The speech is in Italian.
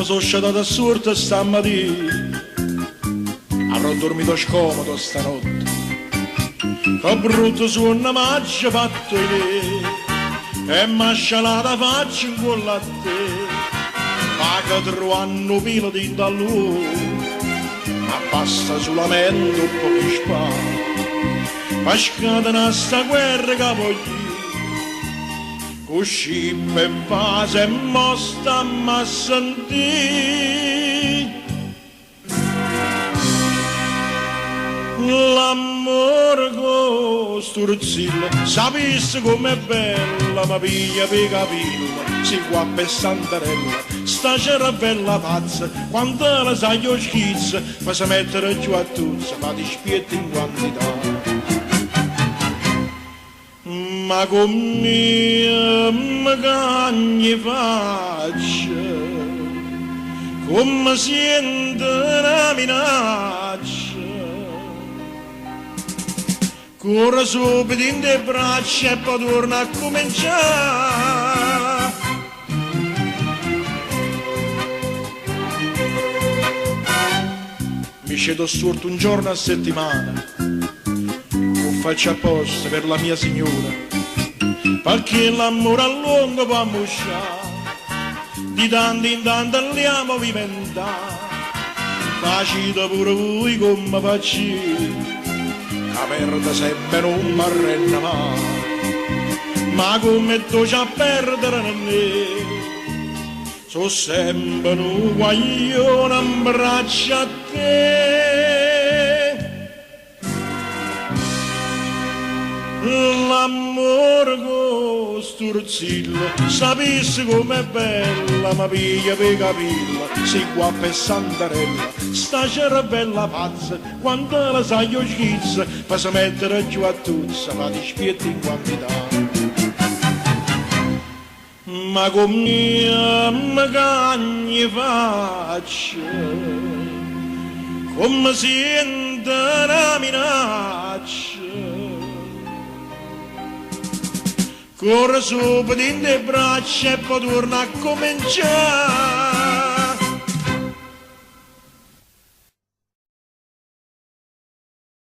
sono sciatato assurdo stamattina, avrò dormito scomodo stanotte, che brutto suono m'ha fatto e m'ha scialata faccia in culo a te, ma che trovano pilo di dall'uomo, ma basta solamente un po' di spazio, ma scatenare sta guerra che voglio. Così per fase mostra ma sentì l'amore con sturzilla, sapessi com'è bella, ma piglia per capilla, si qua per Santarella, sta cervella pazza, quando la sai io schizza, fa si mettere giù a tuzza, fa ti spietti in quantità. Ma come mi cagni faccia, come sento una minaccia, corro subito in te braccia e poi torno a cominciare. Mi cedo assurdo un giorno a settimana, lo faccio apposta per la mia signora, perché l'amore a lungo va a musciare, di tanto in tanto andiamo a viventare, facite pure voi come faccio, la perde sempre non mi arrenna mai, ma come tu c'è a perdere in me, so sempre un guaglione in braccia a te. L'amore con sturzilla, sapessi com'è bella, ma piglia per capilla, si qua per Santarella, sta cervella pazza, quando la sai io schizza, fa si mettere giù a tuzza, fa ti spietti in quantità. Ma come mi cagni faccia, come sento una minaccia, corro subito in te braccia e poi torno a cominciare.